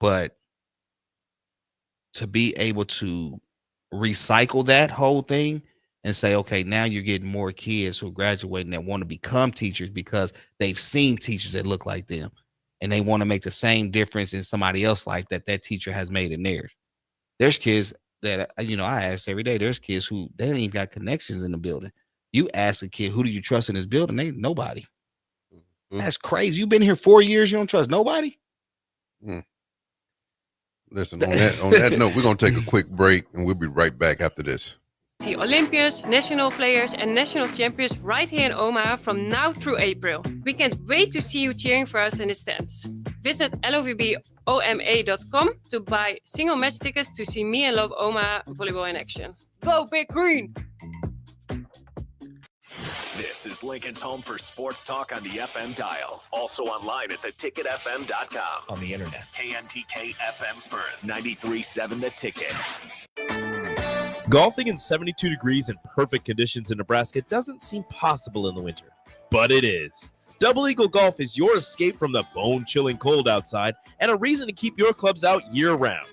but to be able to recycle that whole thing and say, okay, now you're getting more kids who are graduating that want to become teachers because they've seen teachers that look like them, and they want to make the same difference in somebody else's life that teacher has made in theirs. There's kids that, I ask every day, there's kids who they ain't even got connections in the building. You ask a kid, who do you trust in this building? They nobody. That's crazy. You've been here 4 years. You don't trust nobody. Listen, on that note, we're going to take a quick break and we'll be right back after this. See Olympians, national players and national champions right here in Omaha from now through April. We can't wait to see you cheering for us in the stands. Visit lovboma.com to buy single match tickets to see me and Love Omaha volleyball in action. Go Big Green! This is Lincoln's home for sports talk on the FM dial. Also online at theticketfm.com. On the internet. KNTK FM Firth, 93.7 The Ticket. Golfing in 72 degrees and perfect conditions in Nebraska doesn't seem possible in the winter, but it is. Double Eagle Golf is your escape from the bone-chilling cold outside and a reason to keep your clubs out year-round.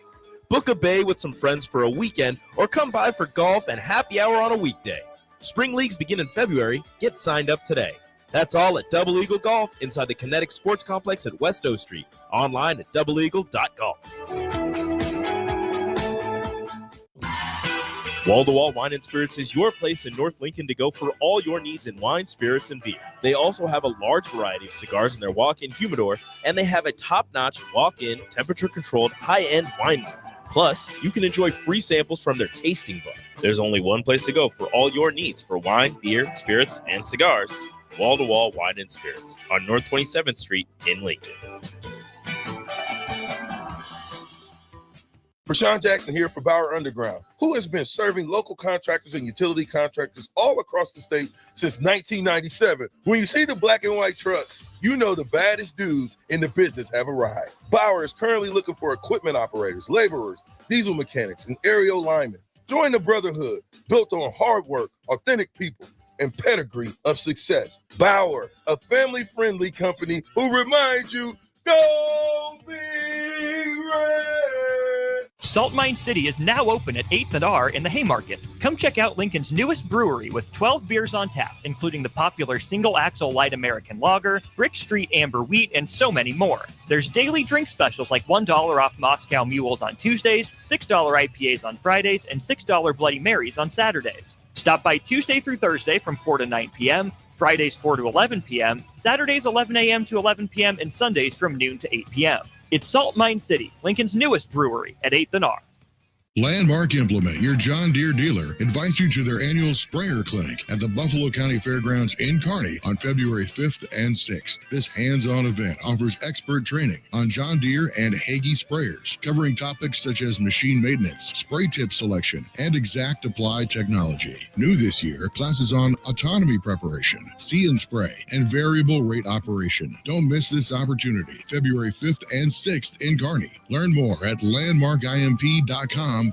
Book a bay with some friends for a weekend or come by for golf and happy hour on a weekday. Spring leagues begin in February. Get signed up today. That's all at Double Eagle Golf inside the Kinetic Sports Complex at West O Street. Online at doubleeagle.golf. Wall-to-Wall Wine and Spirits is your place in North Lincoln to go for all your needs in wine, spirits, and beer. They also have a large variety of cigars in their walk-in humidor, and they have a top-notch walk-in, temperature-controlled, high-end wine bar. Plus, you can enjoy free samples from their tasting book. There's only one place to go for all your needs for wine, beer, spirits, and cigars. Wall-to-Wall Wine and Spirits on North 27th Street in Lincoln. Rashawn Jackson here for Bauer Underground, who has been serving local contractors and utility contractors all across the state since 1997. When you see the black and white trucks, you know the baddest dudes in the business have arrived. Bauer is currently looking for equipment operators, laborers, diesel mechanics, and aerial linemen. Join the brotherhood built on hard work, authentic people, and pedigree of success. Bauer, a family-friendly company who reminds you, go Big Red! Salt Mine City is now open at 8th and R in the Haymarket. Come check out Lincoln's newest brewery with 12 beers on tap, including the popular single-axle light American lager, Brick Street Amber Wheat, and so many more. There's daily drink specials like $1 off Moscow Mules on Tuesdays, $6 IPAs on Fridays, and $6 Bloody Marys on Saturdays. Stop by Tuesday through Thursday from 4 to 9 p.m., Fridays 4 to 11 p.m., Saturdays 11 a.m. to 11 p.m., and Sundays from noon to 8 p.m. It's Salt Mine City, Lincoln's newest brewery at 8th and R. Landmark Implement, your John Deere dealer, invites you to their annual sprayer clinic at the Buffalo County Fairgrounds in Kearney on February 5th and 6th. This hands-on event offers expert training on John Deere and Hagee sprayers, covering topics such as machine maintenance, spray tip selection, and exact apply technology. New this year, classes on autonomy preparation, see and spray, and variable rate operation. Don't miss this opportunity, February 5th and 6th in Kearney. Learn more at landmarkimp.com/events.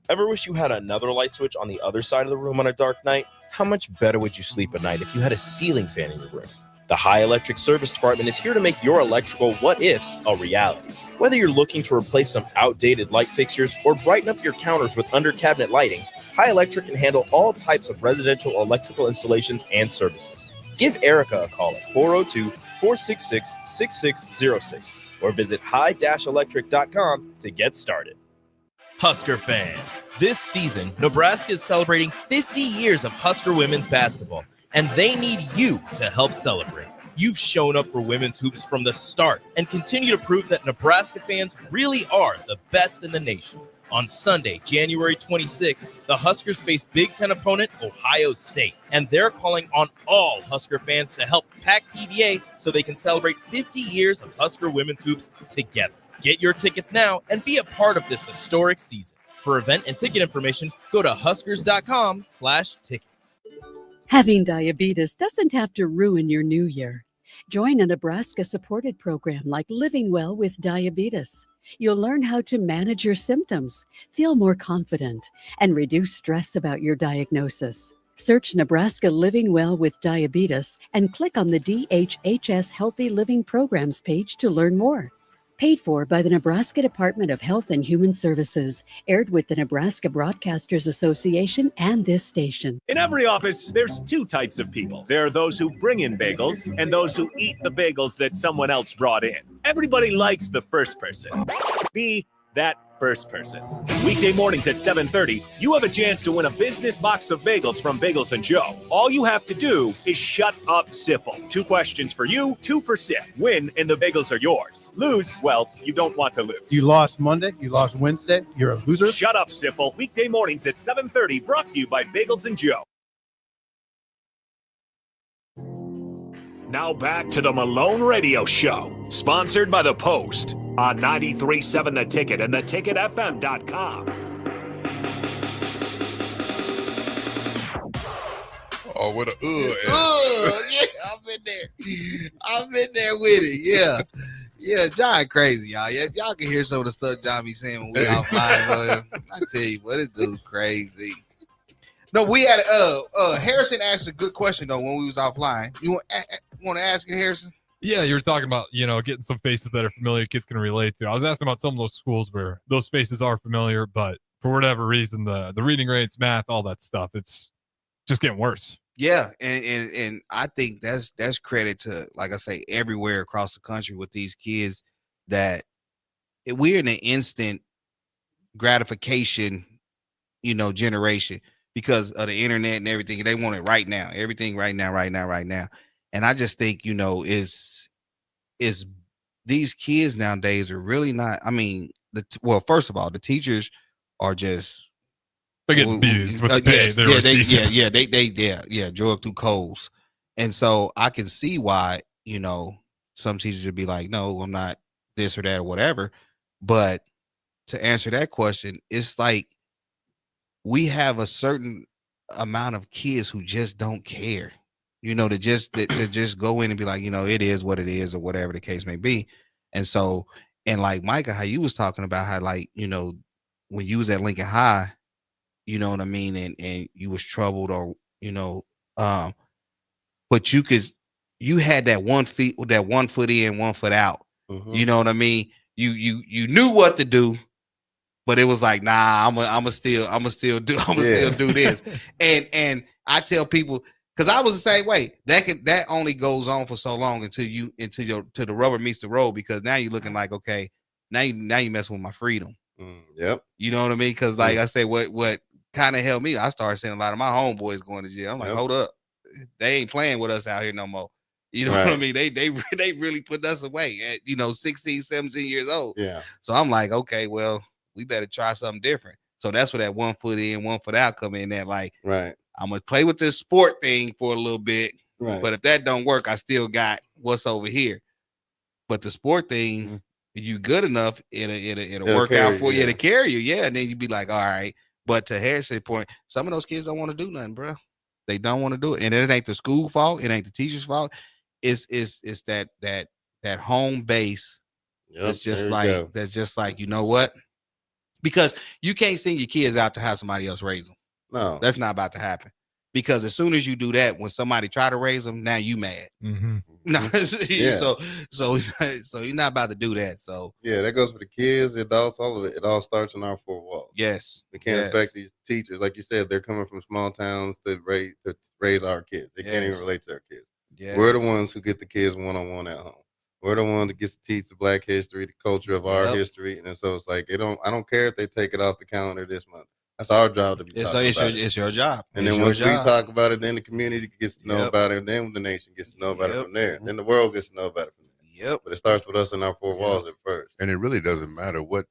Ever wish you had another light switch on the other side of the room on a dark night? How much better would you sleep at night if you had a ceiling fan in your room? The High Electric Service Department is here to make your electrical what-ifs a reality. Whether you're looking to replace some outdated light fixtures or brighten up your counters with under-cabinet lighting, High Electric can handle all types of residential electrical installations and services. Give Erica a call at 402-466-6606 or visit high-electric.com to get started. Husker fans, this season, Nebraska is celebrating 50 years of Husker women's basketball, and they need you to help celebrate. You've shown up for women's hoops from the start and continue to prove that Nebraska fans really are the best in the nation. On Sunday, January 26th, the Huskers face Big Ten opponent Ohio State, and they're calling on all Husker fans to help pack PBA so they can celebrate 50 years of Husker women's hoops together. Get your tickets now and be a part of this historic season. For event and ticket information, go to huskers.com/tickets. Having diabetes doesn't have to ruin your new year. Join a Nebraska-supported program like Living Well with Diabetes. You'll learn how to manage your symptoms, feel more confident, and reduce stress about your diagnosis. Search Nebraska Living Well with Diabetes and click on the DHHS Healthy Living Programs page to learn more. Paid for by the Nebraska Department of Health and Human Services, aired with the Nebraska Broadcasters Association and this station. In every office, there's two types of people. There are those who bring in bagels and those who eat the bagels that someone else brought in. Everybody likes the first person. Be that first person. Weekday mornings at 7:30, you have a chance to win a business box of bagels from Bagels & Joe. All you have to do is shut up, Sipple. 2 questions for you, 2 for Sip. Win, and the bagels are yours. Lose, well, you don't want to lose. You lost Monday, you lost Wednesday, you're a loser. Shut up, Sipple. Weekday mornings at 7:30, brought to you by Bagels & Joe. Now back to the Malone Radio Show, sponsored by The Post on 93.7 The Ticket and theticketfm.com. Or with a yeah, I've been there with it. Yeah. Yeah, John crazy, y'all. Yeah, if y'all can hear some of the stuff John be saying when we offline, I tell you what, this dude crazy. No, we had Harrison asked a good question though when we was offline. You want to ask it, Harrison? Yeah, you were talking about, getting some faces that are familiar kids can relate to. I was asking about some of those schools where those faces are familiar, but for whatever reason, the reading rates, math, all that stuff, it's just getting worse. Yeah, and I think that's credit to, like I say, everywhere across the country with these kids that we're in an instant gratification, generation because of the internet and everything. They want it right now, everything right now. And I just think, is these kids nowadays are really not. I mean, first of all, the teachers are just. They get abused with the pay they're receiving. Drug through coals. And so I can see why, some teachers would be like, no, I'm not this or that or whatever. But to answer that question, it's like we have a certain amount of kids who just don't care, to just go in and be like, it is what it is or whatever the case may be. And so, and like Micah, how you was talking about how, like, when you was at Lincoln High, you know what I mean? And you was troubled or, but you had that 1 foot in, 1 foot out. Mm-hmm. You know what I mean? You knew what to do, but it was like, nah, I'm still do this. And I tell people, cause I was the same way. That only goes on for so long until the rubber meets the road, because now you're looking like, okay, now you messing with my freedom. Yep. You know what I mean? Because like I say, what kind of helped me, I started seeing a lot of my homeboys going to jail. I'm like, hold up, they ain't playing with us out here no more. You know what I mean? They really put us away at 16, 17 years old. Yeah. So I'm like, okay, well, we better try something different. So that's where that 1 foot in, 1 foot out come in. That like, right, I'm gonna play with this sport thing for a little bit. Right. But if that don't work, I still got what's over here. But the sport thing, you good enough, it'll work out for you to carry you. Yeah. And then you'd be like, all right. But to Harris's point, some of those kids don't want to do nothing, bro. They don't want to do it. And it ain't the school fault. It ain't the teacher's fault. It's that home base. It's just like, that's just like, you know what? Because you can't send your kids out to have somebody else raise them. No, that's not about to happen. Because as soon as you do that, when somebody try to raise them, now you mad. Mm-hmm. No, so you're not about to do that. So yeah, that goes for the kids, the adults, all of it. It all starts in our four walls. Yes, we can't expect these teachers, like you said, they're coming from small towns to raise our kids. They can't even relate to our kids. Yes. We're the ones who get the kids one-on-one at home. We're the one that gets to teach the Black history, the culture of our history, and so it's like I don't care if they take it off the calendar this month. That's our job to be talking about it. It's your job. And then once we talk about it, then the community gets to know about it, and then the nation gets to know about it from there. Then the world gets to know about it from there. Yep. But it starts with us in our four walls at first. And it really doesn't matter what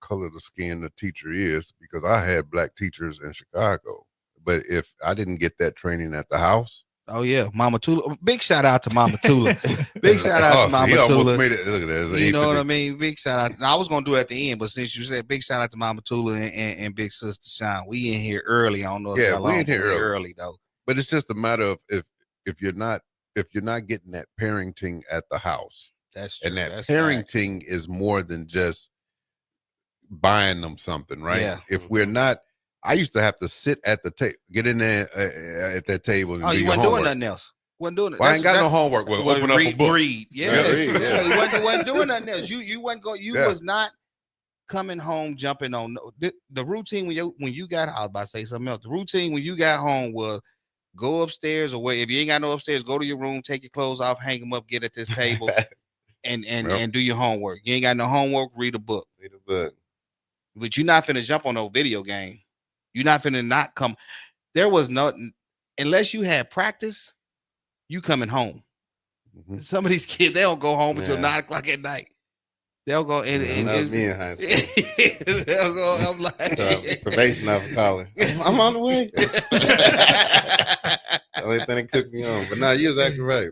color the skin the teacher is, because I had Black teachers in Chicago. But if I didn't get that training at the house. Oh yeah, Mama Tula. Big shout out to Mama Tula. Big shout out to Mama Tula. Made it, look at that. You know what I mean? Big shout out. Now, I was gonna do it at the end, but since you said big shout out to Mama Tula and Big Sister Sean, we in here early. I don't know. Yeah, we in here early though. But it's just a matter of if you're not getting that parenting at the house. That's true. And that parenting is more than just buying them something, right? Yeah. If we're not. I used to have to sit at the table, get in there at that table. And you wasn't doing nothing else. Wasn't doing it. Well, I ain't got no homework. Well, open up a book. Read. Yes. Yeah. You wasn't doing nothing else. You wasn't going. You was not coming home jumping on the routine when you got. I was about to say something else. The routine when you got home was go upstairs or wait. If you ain't got no upstairs, go to your room, take your clothes off, hang them up, get at this table, and do your homework. You ain't got no homework. Read a book. Read a book. But you're not finna jump on no video game. You're not finna not come. There was nothing unless you had practice. You coming home. Mm-hmm. Some of these kids, they don't go home until 9 o'clock at night. They'll go and that's me in high school. They'll go. I'm like probation officer calling. I'm on the way. Only thing they cooked me on. But no, you was exactly right.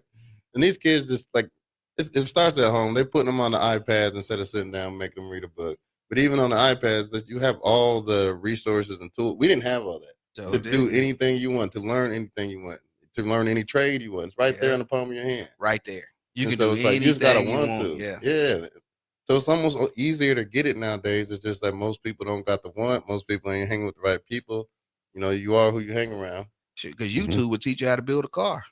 And these kids just like it starts at home. They're putting them on the iPads instead of sitting down and making them read a book. But even on the iPads, that you have all the resources and tools. We didn't have all that to do anything you want, to learn anything you want. to learn any trade you want. It's right there in the palm of your hand. Right there. You And can do it's anything you just gotta you want want. to. Yeah. So it's almost easier to get it nowadays. It's just that most people don't got the want. Most people ain't hanging with the right people. You know, you are who you hang around. Because YouTube would teach you how to build a car.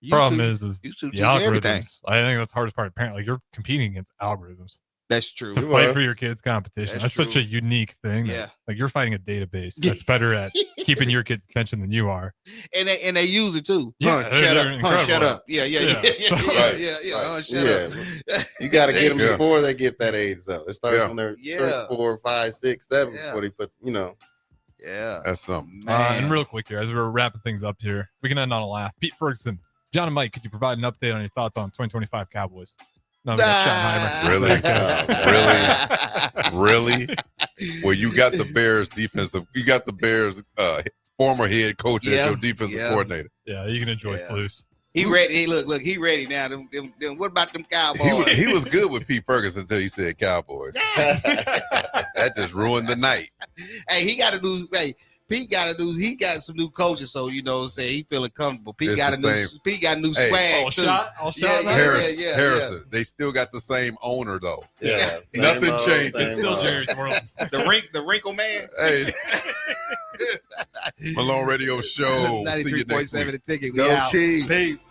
Problem is YouTube the algorithms. everything. I think that's the hardest part. Apparently, you're competing against algorithms. That's true. To fight for your kids' competition. That's such true. a unique thing. Yeah. Like you're fighting a database that's better at keeping your kids' attention than you are. And they use it too. Yeah, Shut up. incredible. Shut up. Yeah. Shut up. You got to get them before they get that age, though. It starts when they're 4, 5, 6, 7 before they put, Yeah. That's something. And real quick here, as we're wrapping things up here, we can end on a laugh. Pete Ferguson, John and Mike, could you provide an update on your thoughts on 2025 Cowboys? No, Really? Really? Well, you got the Bears former head coach as your defensive coordinator. Yeah, you can enjoy Flus. He ready. Hey, look, he ready now. Them, what about them Cowboys? He was good with Pete Ferguson until he said Cowboys. That just ruined the night. Hey, he got he got some new coaches, so you know what I'm saying, he feeling comfortable. Pete got a new swag too. Harrison. They still got the same owner though. Yeah. Nothing changed. It's still Jerry's world. the wrinkle man. Hey. Malone Radio Show. 93.7 The Ticket. We Go out. Chiefs. Peace.